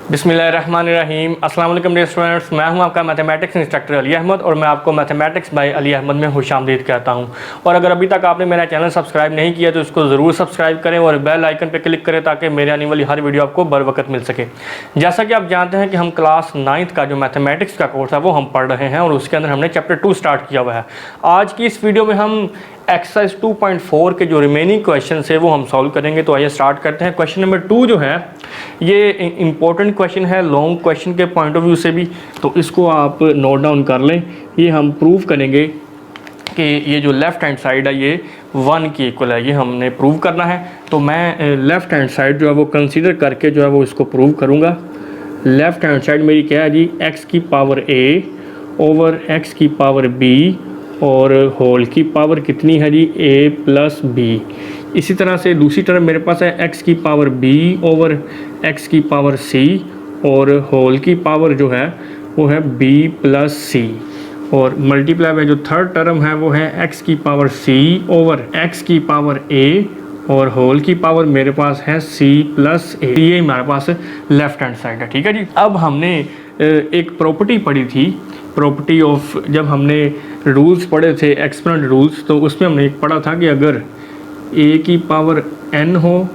बिस्मिल्लाहिर्रहमानिर्रहीम। अस्सलाम वालेकुम डियर स्टूडेंट्स, मैं हूं आपका मैथमेटिक्स इंस्ट्रक्टर अली अहमद और मैं आपको मैथमेटिक्स बाय अली अहमद में खुशामदीद कहता हूं। और अगर अभी तक आपने मेरा चैनल सब्सक्राइब नहीं किया तो इसको ज़रूर सब्सक्राइब करें और बेल आइकन पर क्लिक करें ताकि मेरे आने वाली हर वीडियो आपको बर वक्त मिल सके। जैसा कि आप जानते हैं कि हम क्लास 9th का जो मैथमेटिक्स का कोर्स है वो हम पढ़ रहे हैं और उसके अंदर हमने चैप्टर 2 स्टार्ट किया हुआ है। आज की इस वीडियो में हम एक्सरसाइज 2.4 के जो रिमेनिंग क्वेश्चन है वो हम सॉल्व करेंगे। तो आइए स्टार्ट करते हैं। क्वेश्चन नंबर 2 जो है ये इम्पोर्टेंट क्वेश्चन है लॉन्ग क्वेश्चन के पॉइंट ऑफ व्यू से भी, तो इसको आप नोट डाउन कर लें। ये हम प्रूव करेंगे कि ये जो लेफ़्ट हैंड साइड है ये 1 की इक्वल है, ये हमने प्रूव करना है। तो मैं लेफ़्ट हैंड साइड जो है वो कंसीडर करके जो है वो इसको प्रूव करूँगा। लेफ़्ट हैंड साइड मेरी क्या है जी, x की पावर a ओवर x की पावर b और होल की पावर कितनी है जी, a प्लस b। इसी तरह से दूसरी तरफ मेरे पास है x की पावर b ओवर x की पावर c और होल की पावर जो है वो है b प्लस c और मल्टीप्लाई में जो थर्ड टर्म है वो है x की पावर c ओवर x की पावर a और होल की पावर मेरे पास है c प्लस a। ये हमारे पास लेफ्ट हैंड साइड है, ठीक है जी। अब हमने एक प्रॉपर्टी पढ़ी थी, प्रॉपर्टी ऑफ, जब हमने रूल्स पढ़े थे एक्सपोनेंट रूल्स, तो उसमें हमने एक पढ़ा था कि अगर a की पावर n हो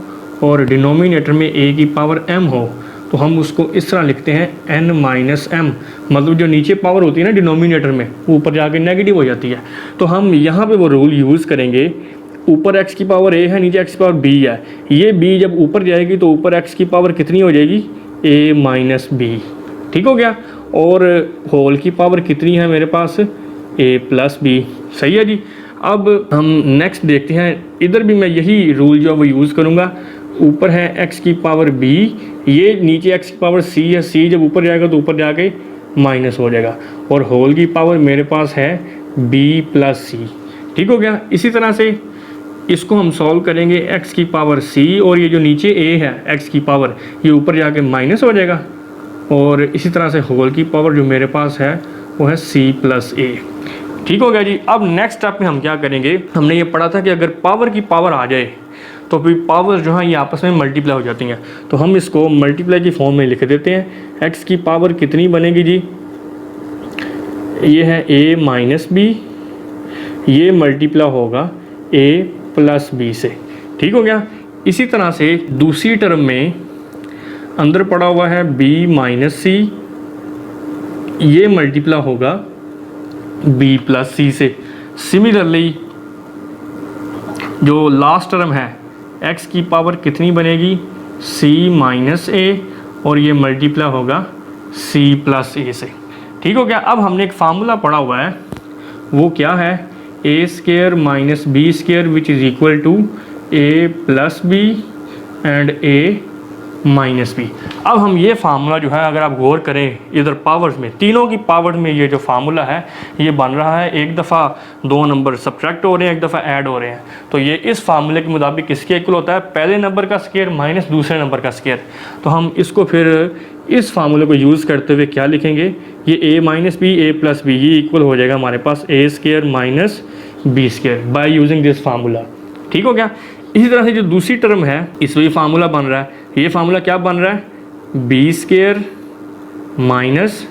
और डिनोमिनेटर में a की पावर m हो तो हम उसको इस तरह लिखते हैं n माइनस m। मतलब जो नीचे पावर होती है ना डिनोमिनेटर में, ऊपर जाके नेगेटिव हो जाती है। तो हम यहाँ पे वो रूल यूज़ करेंगे, ऊपर x की पावर a है, नीचे x की पावर b है। ये b जब ऊपर जाएगी तो ऊपर x की पावर कितनी हो जाएगी, a माइनस b, ठीक हो गया। और होल की पावर कितनी है मेरे पास, a प्लस b, सही है जी। अब हम नेक्स्ट देखते हैं, इधर भी मैं यही रूल जो है वो यूज़ करूँगा। ऊपर है x की पावर b, ये नीचे x की पावर c है, c जब ऊपर जाएगा तो ऊपर जाके माइनस हो जाएगा और होल की पावर मेरे पास है b प्लस c, ठीक हो गया। इसी तरह से इसको हम सॉल्व करेंगे, x की पावर c और ये जो नीचे a है x की पावर, ये ऊपर जाके माइनस हो जाएगा और इसी तरह से होल की पावर जो मेरे पास है वो है c प्लस a, ठीक हो गया जी। अब नेक्स्ट स्टेप में हम क्या करेंगे, हमने ये पढ़ा था कि अगर पावर की पावर आ जाए तो फिर पावर जो है ये आपस में मल्टीप्लाई हो जाती हैं। तो हम इसको मल्टीप्लाई की फॉर्म में लिख देते हैं। x की पावर कितनी बनेगी जी, ये है a माइनस b, ये मल्टीप्लाई होगा a प्लस b से, ठीक हो गया। इसी तरह से दूसरी टर्म में अंदर पड़ा हुआ है b माइनस c, ये मल्टीप्लाई होगा b प्लस c से। सिमिलरली जो लास्ट टर्म है x की पावर कितनी बनेगी, c माइनस a और ये मल्टीप्लाई होगा c प्लस a से, ठीक हो गया। अब हमने एक फार्मूला पढ़ा हुआ है, वो क्या है, a square minus b square which is equal to a plus b and a minus b। अब हम ये फार्मूला जो है अगर आप गौर करें इधर पावर्स में, तीनों की पावर में ये जो फार्मूला है ये बन रहा है, एक दफ़ा दो नंबर सब्ट्रैक्ट हो रहे हैं, एक दफ़ा ऐड हो रहे हैं। तो ये इस फार्मूले के मुताबिक किसके इक्वल होता है, पहले नंबर का स्क्वायर माइनस दूसरे नंबर का स्क्वायर। तो हम इसको फिर इस फार्मूले को यूज़ करते हुए क्या लिखेंगे, ये a minus B a plus B, ये इक्वल हो जाएगा हमारे पास a square minus b square by using this formula, ठीक हो गया। इसी तरह से जो दूसरी टर्म है इसमें ये फार्मूला बन रहा है, ये फार्मूला क्या बन रहा है, b square minus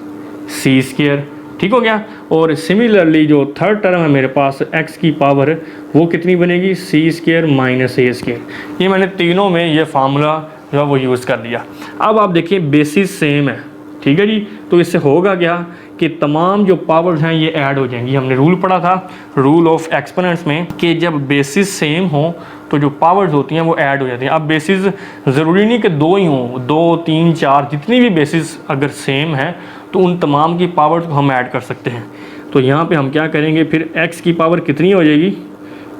c square, ठीक हो गया। और सिमिलरली जो थर्ड टर्म है मेरे पास x की पावर, वो कितनी बनेगी, c square minus a square. ये मैंने तीनों में ये फार्मूला जो है वो यूज़ कर दिया। अब आप देखिए बेसिस सेम है, ठीक है जी। तो इससे होगा क्या कि तमाम जो पावर्स हैं ये ऐड हो जाएंगी। हमने रूल पढ़ा था रूल ऑफ एक्सपोनेंट्स में कि जब बेसिस सेम हो तो जो पावर्स होती हैं वो ऐड हो जाती हैं। अब बेसिस ज़रूरी नहीं कि दो ही हों, 2 3 4, जितनी भी बेसिस अगर सेम है तो उन तमाम की पावर्स को हम ऐड कर सकते हैं। तो यहाँ पे हम क्या करेंगे, फिर x की पावर कितनी हो जाएगी,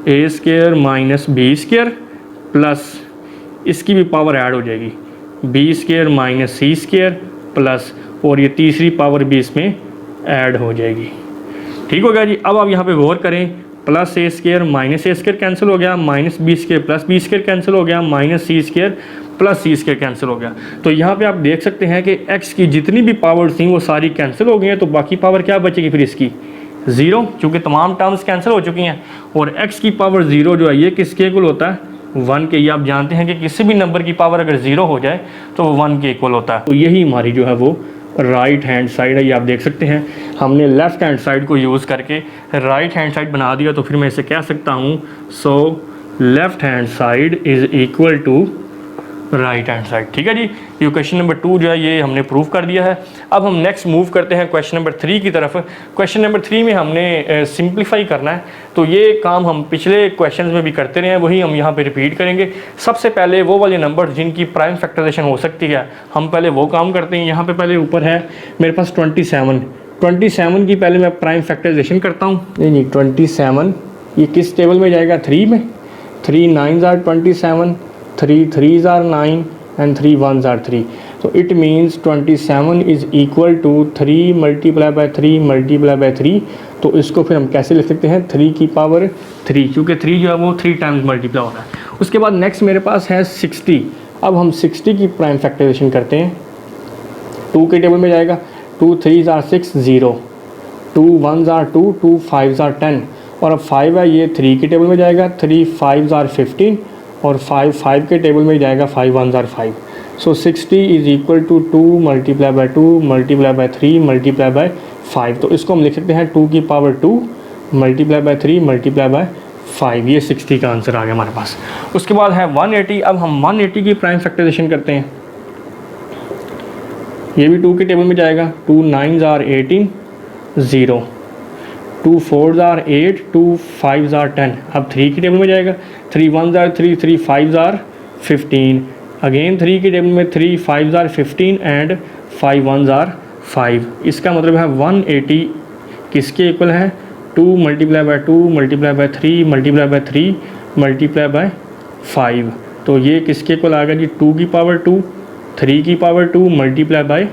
a square minus b square plus इसकी भी पावर ऐड हो जाएगी b square minus c square plus, और ये तीसरी पावर भी इसमें ऐड हो जाएगी, ठीक हो गया जी। अब आप यहाँ पे गौर करें, plus a square minus a square cancel हो गया, minus b square plus b square cancel हो गया, minus c square plus c square cancel हो गया। तो यहाँ पे आप देख सकते हैं कि x की जितनी भी पावर थी वो सारी कैंसिल हो गई हैं। तो बाकी पावर क्या बचेगी फिर इसकी, 0, क्योंकि तमाम टर्म्स कैंसिल हो चुकी हैं। और x की पावर 0 जो है ये किसके इक्वल होता है, 1 के। ये आप जानते हैं कि किसी भी नंबर की पावर अगर 0 हो जाए तो वो 1 के इक्वल होता है। तो यही हमारी जो है वो राइट हैंड साइड है। ये आप देख सकते हैं हमने लेफ़्ट हैंड साइड को यूज़ करके राइट हैंड साइड बना दिया। तो फिर मैं इसे कह सकता हूँ so left hand side is equal to right hand side. ठीक है जी, ये क्वेश्चन नंबर 2 जो है ये हमने प्रूव कर दिया है। अब हम नेक्स्ट मूव करते हैं क्वेश्चन नंबर 3 की तरफ। क्वेश्चन नंबर 3 में हमने सिंप्लीफाई करना है। तो ये काम हम पिछले क्वेश्चंस में भी करते रहे हैं, वही हम यहाँ पे रिपीट करेंगे। सबसे पहले वो वाले नंबर जिनकी प्राइम फैक्टराइजेशन हो सकती है हम पहले वो काम करते हैं। यहाँ पे पहले ऊपर है मेरे पास 27 की पहले मैं प्राइम फैक्टराइजेशन करता हूँ। नहीं 27 ये किस टेबल में जाएगा? 3 में। 3 9s are 27, 3 3s are 9 and 3 1s are 3. So it means 27 is equal to 3 multiplied by 3 multiplied by 3. तो इसको फिर हम कैसे लिख सकते हैं? 3 की पावर 3, क्योंकि 3 जो है वो 3 टाइम्स मल्टीप्लाई होता है। उसके बाद नेक्स्ट मेरे पास है 60। अब हम 60 की प्राइम फैक्टराइजेशन करते हैं। 2 के टेबल में जाएगा। 2 3s are 6 0, 2 1s are 2, 2 5s are 10 और अब 5 है ये 3 के टेबल में जाएगा। 3 5s are 15 और 5 के टेबल में जाएगा। 5 1s are 5। So 60 is equal to 2 multiply by 2 multiply by 3 multiply by 5। तो इसको हम लिख सकते हैं 2 की power 2 multiply by 3 multiply by 5। ये 60 का आंसर आ गया हमारे पास। उसके बाद है 180। अब हम 180 की प्राइम फैक्टराइजेशन करते हैं। ये भी 2 के टेबल में जाएगा। 2 9s are 18 0, 2 4s are 8, 2 5s are 10। अब 3 के टेबल में जाएगा। 3 1s are 3, 3 5s are 15। Again 3 के टेबल में 3 5s are 15 and 5 1s are 5। इसका मतलब है 180 किसके इक्वल है? 2 multiply by 2 multiply by 3 multiply by 3 multiply by 5। तो ये किसके इक्वल आ गया जी? 2 की पावर 2, 3 की पावर 2 मल्टीप्लाई बाई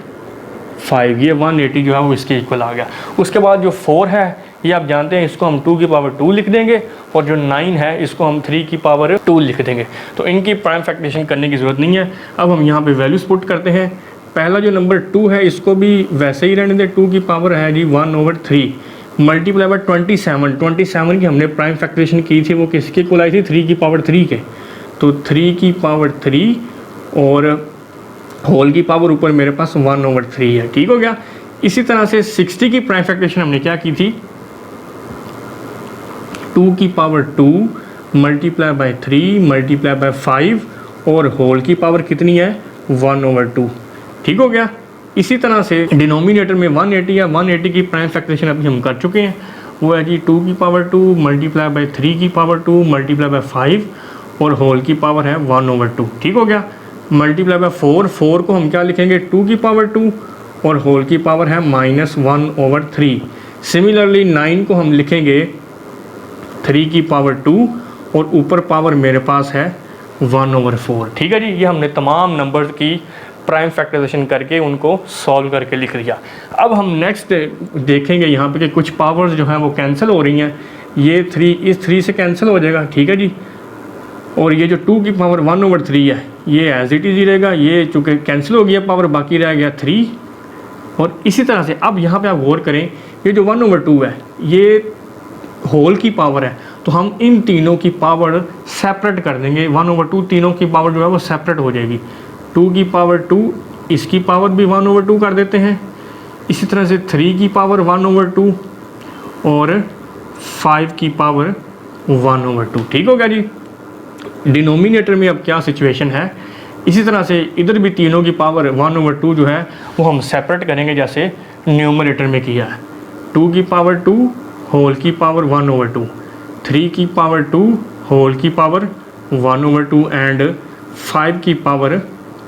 5। ये 180 जो है वो इसके इक्वल आ गया। उसके बाद जो 4 है ये आप जानते हैं इसको हम 2 की पावर 2 लिख देंगे और जो 9 है इसको हम 3 की पावर 2 लिख देंगे। तो इनकी प्राइम फैक्टराइजेशन करने की ज़रूरत नहीं है। अब हम यहाँ पे वैल्यूज पुट करते हैं। पहला जो नंबर 2 है इसको भी वैसे ही रहने दें। 2 की पावर है जी 1/3 मल्टीप्लाई बाई 27 की हमने प्राइम फैक्टराइजेशन की थी, वो किसके इक्वल आई थी? 3 की पावर 3 के। तो 3 की पावर 3 और होल की पावर ऊपर मेरे पास 1/3 है। ठीक हो गया। इसी तरह से 60 की प्राइम फैक्टराइजेशन हमने क्या की थी? 2 की power 2 multiply by 3 multiply by 5 और होल की पावर कितनी है? 1/2। ठीक हो गया। इसी तरह से डिनोमिनेटर में 180 है। 180 की प्राइम फैक्टराइजेशन अभी हम कर चुके हैं। वो है जी 2 की पावर 2 मल्टीप्लाई बाई 3 की पावर 2 मल्टीप्लाई बाई 5 और होल की पावर है 1/2। ठीक हो गया। मल्टीप्लाई बाई 4 को हम क्या लिखेंगे? 2 की पावर 2 और होल की पावर है -1/3। सिमिलरली 9 को हम लिखेंगे 3 की पावर 2 और ऊपर पावर मेरे पास है 1/4। ठीक है जी। ये हमने तमाम नंबर्स की प्राइम फैक्टराइजेशन करके उनको सॉल्व करके लिख दिया। अब हम नेक्स्ट देखेंगे यहाँ पे कि कुछ पावर्स जो हैं वो कैंसिल हो रही हैं। ये 3 इस 3 से कैंसिल हो जाएगा। ठीक है जी। और ये जो 2 की पावर 1/3 है ये एज इट इज़ ही रहेगा। ये चूँकि कैंसिल हो गया पावर, बाकी रह गया 3। और इसी तरह से अब यहाँ पे आप गौर करें, ये जो 1/2 है ये होल की पावर है, तो हम इन तीनों की पावर सेपरेट कर देंगे। 1/2 तीनों की पावर जो है वो सेपरेट हो जाएगी। 2 की पावर 2 इसकी पावर भी 1/2 कर देते हैं। इसी तरह से 3 की पावर 1/2 और 5 की पावर 1/2। ठीक हो गया जी। डिनोमिनेटर में अब क्या सिचुएशन है? इसी तरह से इधर भी तीनों की पावर 1/2 जो है वो हम सेपरेट करेंगे जैसे न्यूमरेटर में किया है। 2 की पावर 2 होल की पावर 1/2, 3 की पावर 2 होल की पावर 1/2 एंड 5 की पावर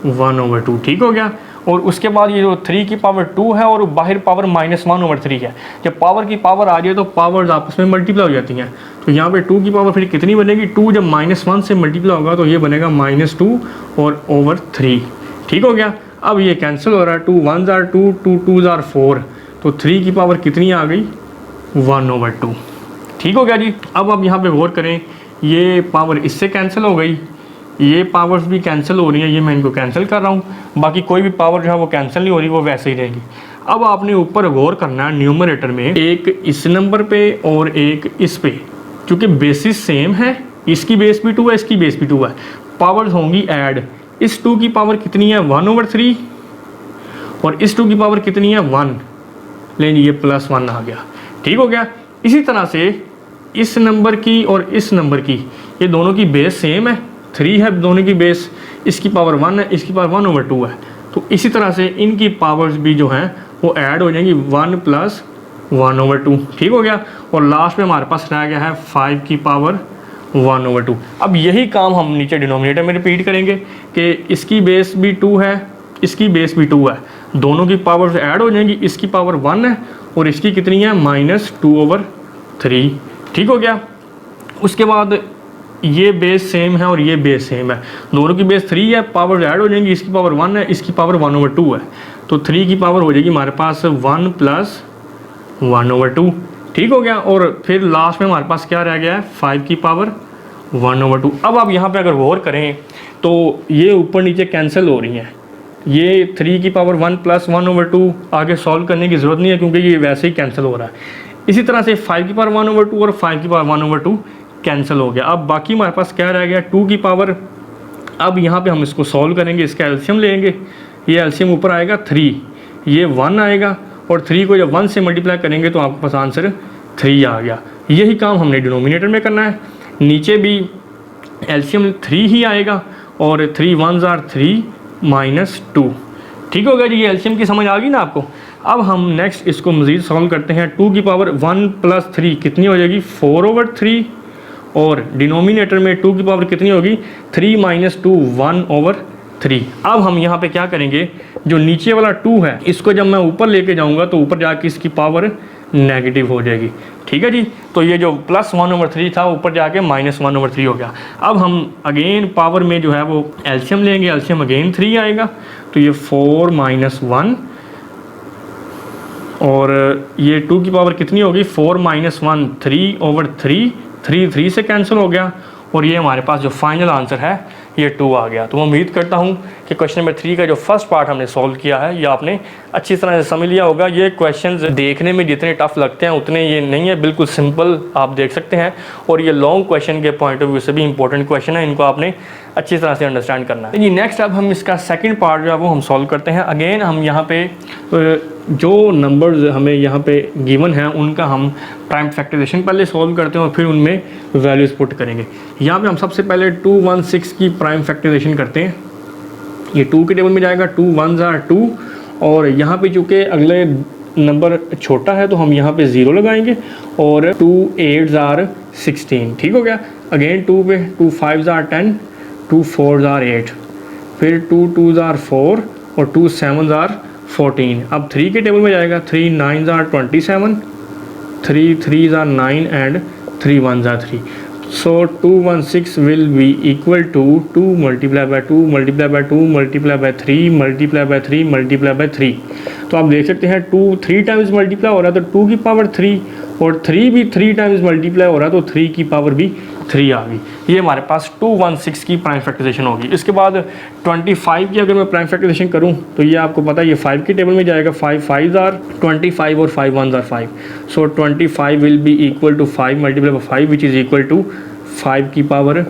1/2। ठीक हो गया। और उसके बाद ये जो 3 की पावर 2 है और बाहर पावर -1/3 है। जब पावर की पावर आ जाए तो पावर्स आपस में मल्टीप्लाई हो जाती हैं। तो यहाँ पे 2 की पावर फिर कितनी बनेगी? 2 जब -1 से मल्टीप्लाई होगा तो ये बनेगा -2 और ओवर 3। ठीक हो गया। अब ये कैंसिल हो रहा है। 2 1s are 2, 2 2s are 4। तो 3 की पावर कितनी आ गई? 1/2। ठीक हो गया जी। अब आप यहाँ पे गौर करें, ये पावर इससे कैंसिल हो गई, ये पावर्स भी कैंसिल हो रही है। ये मैं इनको कैंसिल कर रहा हूँ। बाकी कोई भी पावर जो है वो कैंसिल नहीं हो रही, वो वैसे ही रहेगी। अब आपने ऊपर गौर करना है न्यूमरेटर में, एक इस नंबर पे और एक इस पे, क्योंकि बेसिस सेम है इसकी बेस भी 2 है, इसकी बेस भी 2 है, पावर्स होंगी ऐड। इस 2 की पावर कितनी है 1/3 और इस 2 की पावर कितनी है 1, लेकिन ये +1 आ गया। ठीक हो गया। इसी तरह से इस नंबर की और इस नंबर की, ये दोनों की बेस सेम है, 3 है दोनों की बेस, इसकी पावर 1 है, इसकी पावर 1/2 है। तो इसी तरह से इनकी पावर्स भी जो हैं वो ऐड हो जाएंगी 1 + 1/2। ठीक हो गया। और लास्ट में हमारे पास रह गया है 5 की पावर 1/2। अब यही काम हम नीचे डिनोमिनेटर में रिपीट करेंगे कि इसकी बेस भी 2 है, इसकी बेस भी 2 है, दोनों की पावर्स ऐड हो जाएंगी, इसकी पावर 1 है और इसकी कितनी है -2/3। ठीक हो गया। उसके बाद ये बेस सेम है और ये बेस सेम है, दोनों की बेस 3 है, पावर ऐड हो जाएंगी, इसकी पावर 1 है, इसकी पावर 1/2 है, तो 3 की पावर हो जाएगी हमारे पास 1 + 1/2। ठीक हो गया। और फिर लास्ट में हमारे पास क्या रह गया है 5 की पावर 1/2। अब आप यहाँ पे अगर गौर करें तो ये ऊपर नीचे कैंसिल हो रही हैं, ये 3 की पावर 1 + 1/2 आगे सॉल्व करने की ज़रूरत नहीं है क्योंकि ये वैसे ही कैंसिल हो रहा है। इसी तरह से 5 की पावर 1/2 और 5 की पावर 1/2 कैंसिल हो गया। अब बाकी हमारे पास क्या रह गया 2 की पावर। अब यहाँ पे हम इसको सॉल्व करेंगे, इसका एलसीएम लेंगे, ये एलसीएम ऊपर आएगा 3, ये 1 आएगा और 3 को जब 1 से मल्टीप्लाई करेंगे तो आपके पास आंसर 3 आ गया। यही काम हमने डिनोमिनेटर में करना है, नीचे भी एलसीएम 3 ही आएगा और 3 1s are 3 - 2। ठीक हो गया जी, ये एलसीएम की समझ आ गई ना आपको। अब हम नेक्स्ट इसको मज़ीद सॉल्व करते हैं। 2 की पावर 1 + 3 कितनी हो जाएगी 4/3 और डिनोमिनेटर में 2 की पावर कितनी होगी 3 - 2 1/3। अब हम यहाँ पे क्या करेंगे, जो नीचे वाला 2 है इसको जब मैं ऊपर लेके जाऊँगा तो ऊपर जाके इसकी पावर नेगेटिव हो जाएगी। ठीक है जी। तो ये जो +1/3 था ऊपर जाके -1/3 हो गया। अब हम अगेन पावर में जो है वो एलसीएम लेंगे, एलसीएम अगेन 3 आएगा, तो ये 4 - 1 और ये 2 की पावर कितनी होगी 4 - 1 3/3, 3 से कैंसिल हो गया और ये हमारे पास जो फाइनल आंसर है ये 2 आ गया। तो मैं उम्मीद करता हूँ कि क्वेश्चन नंबर 3 का जो फर्स्ट पार्ट हमने सॉल्व किया है ये आपने अच्छी तरह से समझ लिया होगा। ये क्वेश्चंस देखने में जितने टफ लगते हैं उतने ये नहीं है, बिल्कुल सिंपल आप देख सकते हैं और ये लॉन्ग क्वेश्चन के पॉइंट ऑफ व्यू से भी इंपॉर्टेंट क्वेश्चन है, इनको आपने अच्छी तरह से अंडरस्टैंड करना है। जी नेक्स्ट अब हम इसका सेकंड पार्ट जो है वो हम सॉल्व करते हैं। अगेन हम यहाँ पे जो नंबर्स हमें यहाँ पे गिवन हैं उनका हम प्राइम फैक्टराइजेशन पहले सॉल्व करते हैं और फिर उनमें वैल्यूज़ पुट करेंगे। यहाँ पे हम सबसे पहले 216 की प्राइम फैक्टराइजेशन करते हैं। ये 2 के टेबल में जाएगा, 2 1s are 2 और यहाँ पे चूँकि अगले नंबर छोटा है तो हम यहाँ पे 0 लगाएंगे और 2 8s are 16। ठीक हो गया। अगेन 2 पे 2 5s are 10, 2 4s are 8, फिर 2 2s are 4 और 2 7s are 14। अब 3 के टेबल में जाएगा, 3 9s are 27, 3 3s are 9 and 3 1s are 3। So 216 will be equal to 2 multiplied by 2 multiplied by 2 multiplied by 3 multiplied by 3 multiplied by 3। तो आप देख सकते हैं 2 3 टाइम्स मल्टीप्लाई हो रहा है तो 2 की पावर 3 और 3 भी 3 टाइम्स मल्टीप्लाई हो रहा है तो 3 की पावर भी 3 आ गई। ये हमारे पास 216 की प्राइम फैक्टराइजेशन होगी। इसके बाद 25 की अगर मैं प्राइम फैक्टराइजेशन करूं तो ये आपको पता है ये 5 के टेबल में जाएगा, 5 5s are 25 और 5 1s are 5। So 25 will be equal to 5 multiply by 5 which is equal to 5 की पावर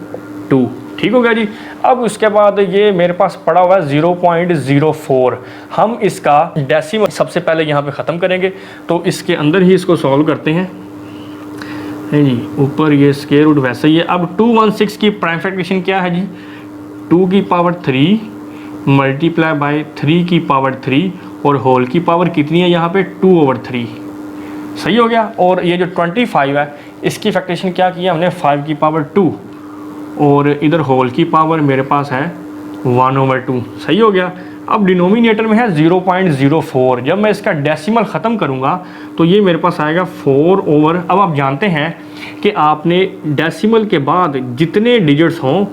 2। ठीक हो गया जी। अब उसके बाद ये मेरे पास पड़ा हुआ है 0.04। हम इसका डेसिमल सबसे पहले यहाँ पे ख़त्म करेंगे तो इसके अंदर ही इसको सॉल्व करते हैं। है जी, ऊपर ये स्क्वायर रूट वैसे ही है। अब 216 की प्राइम फैक्टराइजेशन क्या है जी 2 की पावर 3 मल्टीप्लाई बाय 3 की पावर 3 और होल की पावर कितनी है यहाँ पे 2/3। सही हो गया। और ये जो 25 है इसकी फैक्टराइजेशन क्या किया हमने 5 की पावर 2 और इधर होल की पावर मेरे पास है 1/2। सही हो गया। अब डिनोमिनेटर में है 0.04। जब मैं इसका डेसिमल ख़त्म करूँगा तो ये मेरे पास आएगा 4 ओवर। अब आप जानते हैं कि आपने डेसिमल के बाद जितने डिजिट्स हों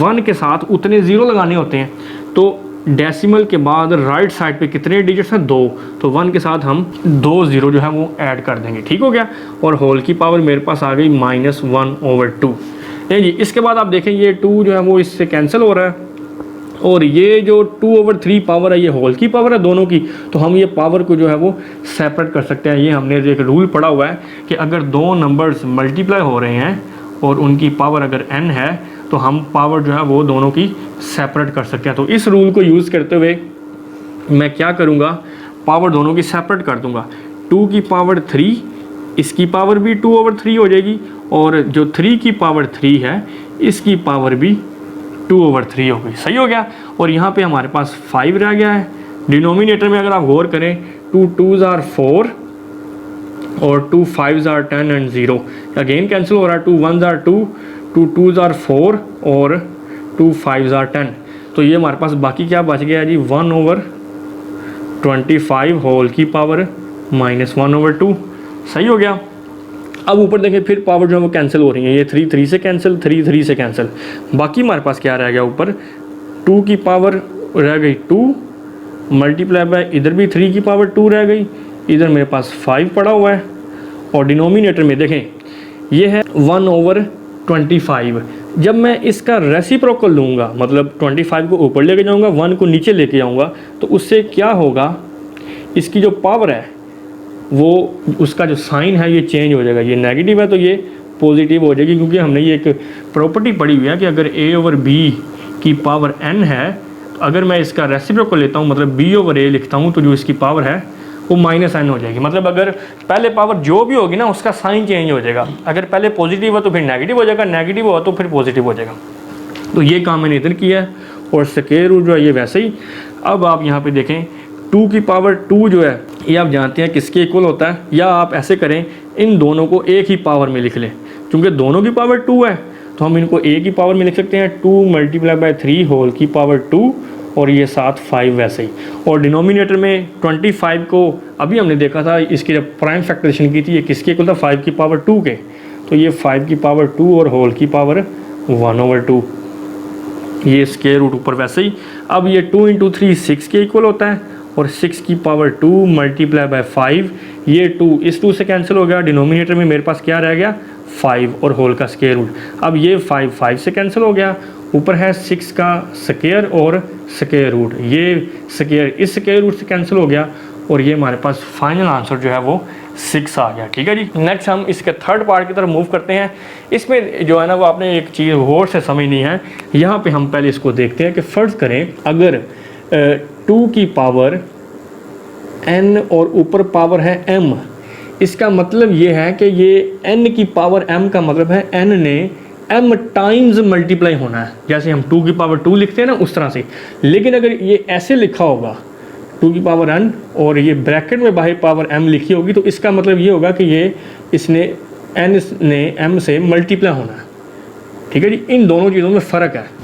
1 के साथ उतने 0 लगाने होते हैं। तो डेसिमल के बाद राइट साइड पे कितने डिजिट्स हैं 2, तो 1 के साथ हम 2 0 जो है वो ऐड कर देंगे। ठीक हो गया। और होल की पावर मेरे पास आ गई -1/2। जी इसके बाद आप देखें ये 2 जो है वो इससे कैंसिल हो रहा है और ये जो 2/3 पावर है ये होल की पावर है दोनों की, तो हम ये पावर को जो है वो सेपरेट कर सकते हैं। ये हमने एक रूल पढ़ा हुआ है कि अगर दो नंबर्स मल्टीप्लाई हो रहे हैं और उनकी पावर अगर n है तो हम पावर जो है वो दोनों की सेपरेट कर सकते हैं। तो इस रूल को यूज़ करते हुए मैं क्या करूँगा, पावर दोनों की सेपरेट कर दूँगा। 2 की पावर 3, इसकी पावर भी 2/3 हो जाएगी, और जो 3 की पावर 3 है इसकी पावर भी 2/3 हो गई। सही हो गया। और यहाँ पे हमारे पास 5 रह गया है। डिनोमिनेटर में अगर आप गौर करें 2 2s are 4 और 2 5s are 10 and 0 again cancel हो रहा है। 2 1s are 2, 2 2s are 4 और 2 5s are 10। तो ये हमारे पास बाकी क्या बच गया जी, 1/25 होल की पावर -1/2। सही हो गया। अब ऊपर देखें फिर पावर जो है वो कैंसिल हो रही है, ये 3 3 से कैंसिल, 3 3 से कैंसिल। बाकी हमारे पास क्या रह गया, ऊपर 2 की पावर रह गई 2 मल्टीप्लाई बाय इधर भी 3 की पावर 2 रह गई, इधर मेरे पास 5 पड़ा हुआ है। और डिनोमिनेटर में देखें ये है 1/25। जब मैं इसका रेसिप्रोकल लूँगा, मतलब 25 को ऊपर लेके जाऊँगा, 1 को नीचे लेके जाऊँगा, तो उससे क्या होगा, इसकी जो पावर है वो, उसका जो साइन है ये चेंज हो जाएगा। ये नेगेटिव है तो ये पॉजिटिव हो जाएगी, क्योंकि हमने ये एक प्रॉपर्टी पढ़ी हुई है कि अगर a/b की पावर n है, अगर मैं इसका रेसिप्रोकल लेता हूँ, मतलब b/a लिखता हूँ, तो जो इसकी पावर है वो -n हो जाएगी। मतलब अगर पहले पावर जो भी होगी ना उसका साइन चेंज हो जाएगा। अगर पहले पॉजिटिव हो तो फिर नेगेटिव हो जाएगा, नेगेटिव हो तो फिर पॉजिटिव हो जाएगा। तो ये काम मैंने इधर किया है। और स्क्वायर रूट जो है ये वैसे ही। अब आप यहाँ पे देखें 2 की पावर 2 जो है ये आप जानते हैं किसके इक्वल होता है, या आप ऐसे करें इन दोनों को एक ही पावर में लिख लें, क्योंकि दोनों की पावर 2 है तो हम इनको एक ही पावर में लिख सकते हैं। 2 × 3 होल की पावर 2 और ये साथ 5 वैसे ही। और डिनोमिनेटर में 25 को अभी हमने देखा था, इसकी जब प्राइम फैक्टरेशन की थी, ये किसके इक्वल था, 5 की पावर 2 के। तो ये 5 की पावर 2 और होल की पावर 1/2, ये स्क्वायर रूट ऊपर वैसे ही। अब ये 2 × 3 6 के इक्वल होता है, और 6 की पावर 2 मल्टीप्लाई बाय 5, ये 2 इस 2 से कैंसिल हो गया। डिनोमिनेटर में मेरे पास क्या रह गया, 5 और होल का स्क्वायर रूट। अब ये 5 से कैंसिल हो गया, ऊपर है 6 का स्क्वायर और स्क्वायर रूट, ये स्क्वायर इस स्क्वायर रूट से कैंसिल हो गया, और ये हमारे पास फाइनल आंसर जो है वो 6 आ गया। ठीक है जी। नेक्स्ट हम इसके थर्ड पार्ट की तरफ मूव करते हैं। इसमें जो है ना वो आपने एक चीज़ गौर से समझनी है। यहाँ पे हम पहले इसको देखते हैं कि फ़र्ज़ करें अगर 2 की पावर n और ऊपर पावर है m, इसका मतलब ये है कि ये n की पावर m का मतलब है n ने m टाइम्स मल्टीप्लाई होना है। जैसे हम 2 की पावर 2 लिखते हैं ना उस तरह से। लेकिन अगर ये ऐसे लिखा होगा 2 की पावर n और ये ब्रैकेट में बाहर पावर m लिखी होगी, तो इसका मतलब ये होगा कि ये इसने n ने m से मल्टीप्लाई होना है। ठीक है जी। इन दोनों चीज़ों में फ़र्क है।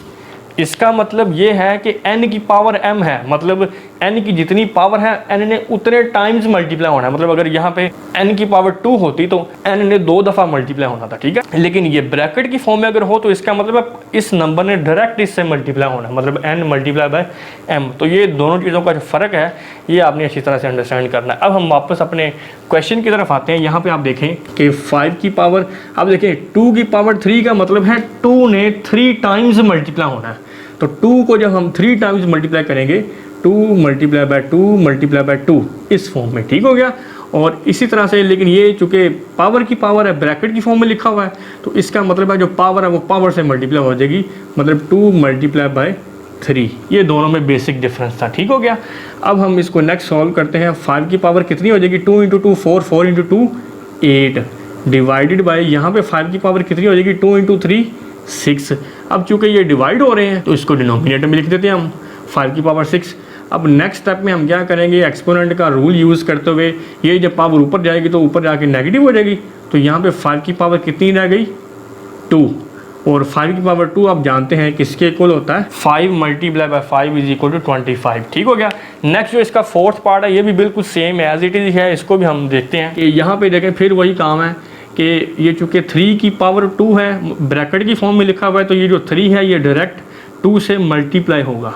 इसका मतलब ये है कि n की पावर m है, मतलब n की जितनी पावर है n ने उतने टाइम्स मल्टीप्लाई होना है। मतलब अगर यहाँ पे n की पावर 2 होती तो n ने 2 दफ़ा मल्टीप्लाई होना था। ठीक है। लेकिन ये ब्रैकेट की फॉर्म में अगर हो तो इसका मतलब है इस नंबर ने डायरेक्ट इससे मल्टीप्लाई होना है, मतलब n मल्टीप्लाई बाय m। तो ये दोनों चीज़ों का जो फ़र्क है ये आपने अच्छी तरह से अंडरस्टैंड करना है। अब हम वापस अपने क्वेश्चन की तरफ आते हैं। यहाँ पे आप देखें कि 5 की पावर, आप देखें 2 की पावर 3 का मतलब है 2 ने 3 टाइम्स मल्टीप्लाई होना है। तो 2 को जब हम 3 टाइम्स मल्टीप्लाई करेंगे, 2 × 2 × 2 इस फॉर्म में। ठीक हो गया। और इसी तरह से, लेकिन ये चूँकि पावर की पावर है ब्रैकेट की फॉर्म में लिखा हुआ है, तो इसका मतलब है जो पावर है वो पावर से मल्टीप्लाई हो जाएगी, मतलब 2 × 3। ये दोनों में बेसिक डिफरेंस था। ठीक हो गया। अब हम इसको नेक्स्ट सॉल्व करते हैं। 5 की पावर कितनी हो जाएगी, 2 × 2 4, 4 × 2 8, डिवाइडेड बाय यहाँ पे 5 की पावर कितनी हो जाएगी, 2 × 3 6। अब चूँकि ये डिवाइड हो रहे हैं तो इसको डिनोमिनेटर में लिख देते हैं हम 5 की पावर 6। अब नेक्स्ट स्टेप में हम क्या करेंगे, एक्सपोनेंट का रूल यूज़ करते हुए ये जब पावर ऊपर जाएगी तो ऊपर जाके नेगेटिव हो जाएगी। तो यहाँ पे 5 की पावर कितनी रह गई, 2, और 5 की पावर 2 आप जानते हैं किसके इक्वल होता है, 5 multiply by 5 is equal to 25। ठीक हो गया। नेक्स्ट जो इसका फोर्थ पार्ट है ये भी बिल्कुल सेम एज इट इज़ है, इसको भी हम देखते हैं कि यहाँ पे देखें फिर वही काम है कि ये चूँकि 3 की पावर 2 है, ब्रैकेट की फॉर्म में लिखा हुआ है, तो ये जो 3 है ये डायरेक्ट 2 से मल्टीप्लाई होगा।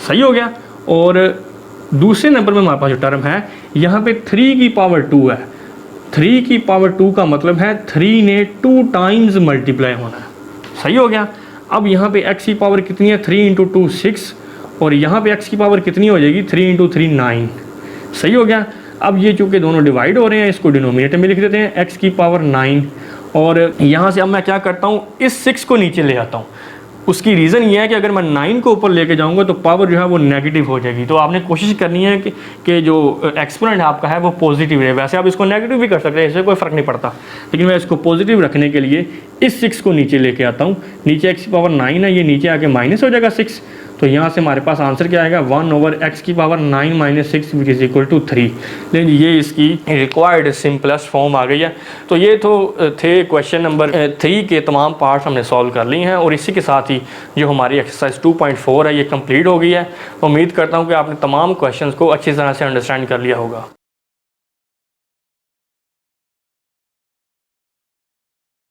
सही हो गया। और दूसरे नंबर में हमारे पास जो टर्म है यहाँ पे 3 की पावर 2 है, 3 की पावर 2 का मतलब है 3 ने 2 टाइम्स मल्टीप्लाई होना है। सही हो गया। अब यहाँ पे x की पावर कितनी है, 3 × 2 6, और यहाँ पे x की पावर कितनी हो जाएगी, 3 × 3 9। सही हो गया। अब ये चूँकि दोनों डिवाइड हो रहे हैं, इसको डिनोमिनेटर में लिख देते हैं, x की पावर 9 और यहाँ से अब मैं क्या करता हूँ, इस 6 को नीचे ले आता हूँ। उसकी रीज़न ये है कि अगर मैं 9 को ऊपर लेके जाऊंगा तो पावर जो है वो नेगेटिव हो जाएगी। तो आपने कोशिश करनी है कि जो एक्सपोनेंट आपका है वो पॉजिटिव रहे। वैसे आप इसको नेगेटिव भी कर सकते हैं, इससे कोई फ़र्क नहीं पड़ता, लेकिन मैं इसको पॉजिटिव रखने के लिए इस 6 को नीचे लेके आता हूँ। नीचे x की पावर 9 है, ये नीचे आके माइनस हो जाएगा 6। तो यहाँ से हमारे पास आंसर क्या आएगा, 1/x की power 9 - 6 which is equal to 3। लेकिन ये इसकी रिक्वायर्ड सिंपलेस्ट फॉर्म आ गई है। तो ये तो थे क्वेश्चन नंबर 3 के तमाम पार्ट्स हमने सॉल्व कर ली हैं, और इसी के साथ ही जो हमारी एक्सरसाइज 2.4 है ये कंप्लीट हो गई है। उम्मीद करता हूँ कि आपने तमाम क्वेश्चंस को अच्छी तरह से अंडरस्टैंड कर लिया होगा।